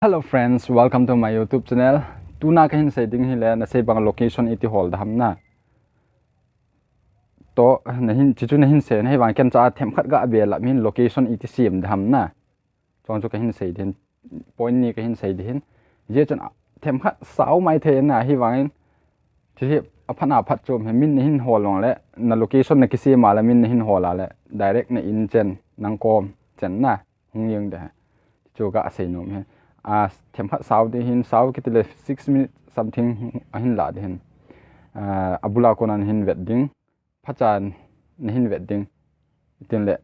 Hello friends, welcome to my YouTube channel. Tuna kahin setting hile na say bang location iti hall da hamna. To nahin chichu nahin se nahi wang ken cha them khat ga abela min location iti sim da hamna. Chong chu kahin sei din point ni kahin sei din. Je chon them khat sau mai the na hi wang chi aphana phat chom he min nahin hall long le na location na kisi ma la min nahin hall la le direct na in chen nang kom chen na hung yeng da. Chu ga sei nom he. Thêm phát sau thì hin sau cái tele 6 minutes something hin la hin abula konan hin wedding phachan hin wedding tin le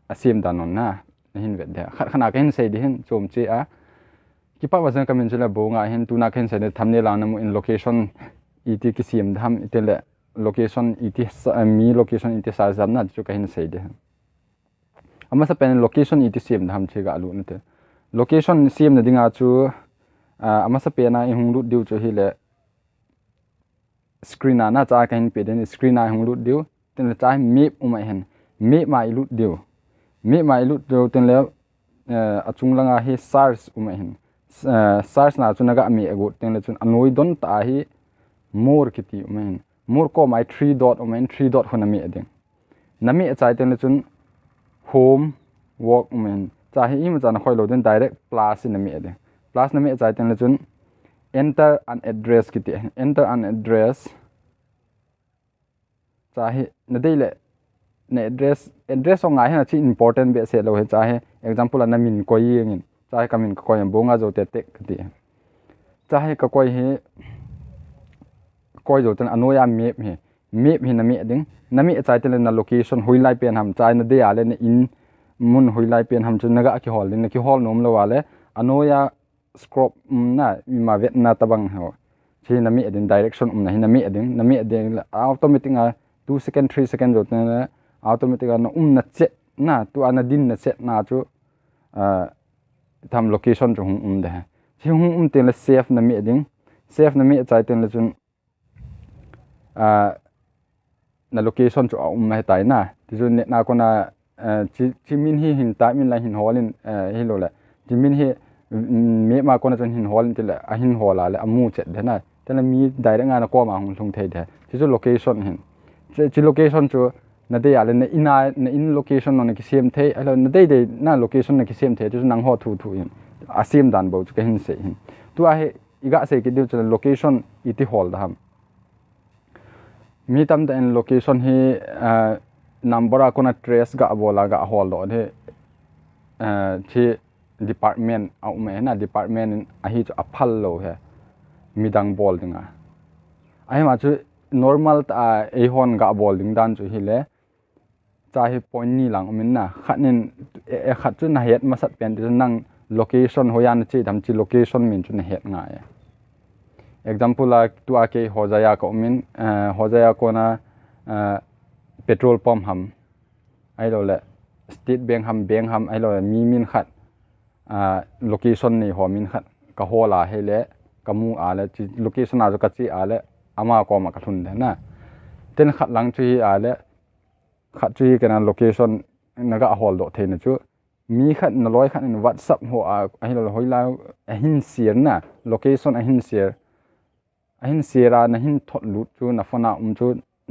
asim danon na hin wed khat khana ka hin sei di hin chom chi a ki pa wasan kamin chula bonga hin tuna khen sei thamne la namu in location iti ki sim dham itele location iti mi location iti sa jam na chu ka hin sei di ama sa pen location iti sim dham chi ga alu nte location sim na dinga chu ama sa pena I hung lut diu chu hi le screen na cha kain pe den screen na hung lut diu ten le cha map umai hen map mai lut diu map mai lut diu ten le achung langa hi sars umai hen sars na chu naga mi ego ten le chun anoi don ta hi more kiti umai hen more ko mai 3 dot umai 3 dot hona mi ading nami achai ten le chun home work umai cha hi im cha na khoi lo den direct plus in mi ade plus na mi chai ten le chun enter an address kiti enter an address cha hi na dei le na address ong ai ha chi important be se lo he cha he example an min ko yeng cha he kamin ko yeng bonga zo te te kiti cha he ka koi he koi zo ten anoya map hi na mi ading na mi chai ten na location huilai pen ham chai na de ale ne in mun huilai pen ham chu naga ki hol din ki hol nom lo wale anoya scrop na ma vet na tabang ho chi na mi adin direction na hi na mi adin automatic 2 second 3 second jot na automatic na na che na tu ana din na che na chu tham location chu de chi te la save na mi adin save na mi chai ten la chun na location chu mai tai na ti chu net na ko na chi min hi hin ta min la hin holin hi lo la chi min hi me ma ko na chon hin hol ti la a hin hola le amu che de na tena mi direct nga na ko ma hung thung thei de chi chu location hin chi location chu na de ya le na in location no na ki sem thei alo na de na location na ki sem thei chu nang ho thu hin asim dan bo chu ka hin se hin tu a he iga se ki du chu location iti hol da ham mi tam da en location hi number a kona trace ga bola ga hol do the chi department au me na department a hi chu aphal lo he midang bol dinga ai ma chu normal ta e hon ga bol ding dan chu hi le cha hi point ni lang min na khanin e khat chu na het ma sat pen chu nang location hoyan chi dam chi location min chu na het nga ya example like tu a ke hojaya ko min hojaya ko na petrol pump ham ai lo le state bank ham ai lo mi min khat location ni ho min khat ka hola hele kamu ale chi location a ka chi ale ama ko ma ka thun de na ten khat lang chi ale khat chi kana location naga hol do theina chu mi khat na loi khat in whatsapp ho ai lo hoila ahin share na location ahin share na hin thot lut chu na phone chu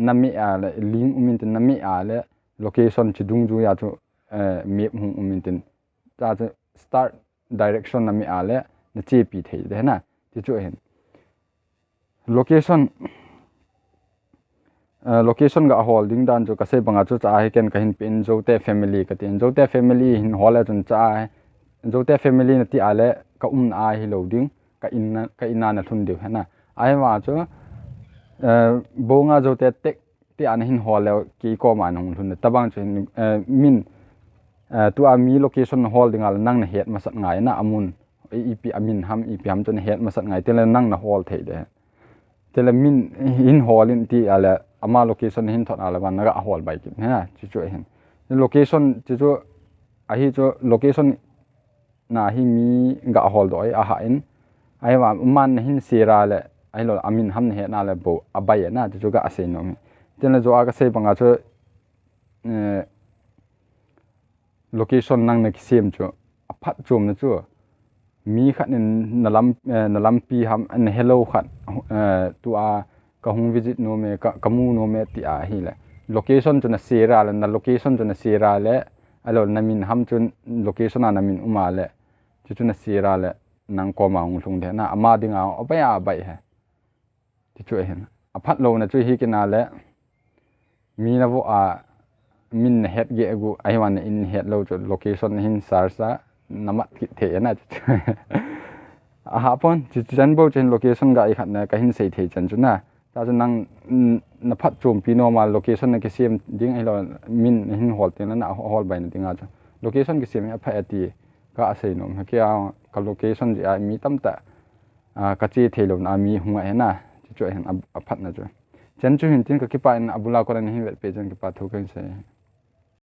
nami ale link umin tin nami ale location chi dung ju ya chu map hung umin tin ta start direction nami ale na che pi thei de na chi chu hen location ga holding dan chu ka se banga chu cha he ken ka hin pin zote family ka tin zote family hin hola chun cha zote family na ti ale ka a hi loading ka ina na thun de na ai ma chu bonga zote tek ti an hin hole ki ko ma nong thun tabang chu min tu a mi location holding al nang na het masat ngai na amun ep amin ham ep ham chun het masat ngai tele nang na hol thei de tele min hin holin ti ala ama location hin thon ala ban naga hol bai ki na chi chu hen location chi chu a hi chu location na hi mi ga hol do a ha in ai wa man hin sira le ai lo amin ham he na le bo abai na chu ga ase no mi tele zo aga se banga chu location nang na ki sem chu aphat chom na chu mi khat in nalam pi ham an hello khat tu a ka hung visit no me ka mu no me ti a hi le location chuna sera le na location chuna sera le alo namin ham chun location a namin uma le chuna sera le nang ko ma ung thung de na ama dinga opaya bai he ti chu hen a phat lo na chu hi kina le mi na vo a min het ge gu ai wan in het lo chu location hin sarsa namat ki the na a ha pon chi chan bo chen location ga i khat na ka hin sei the chan chu na ta chu nang na phat chum pi normal location na ki sim ding ai lo min hin hol te na hol bai na dinga chu location ki sim a pha ati ka asei nom ha kya ka location ji a mi tam ta ka chi the lo na mi hunga he na chu hen a phat na chu chen chu hin tin ka ki pa in abula ko na hi vet pe chen ki pa thu kan se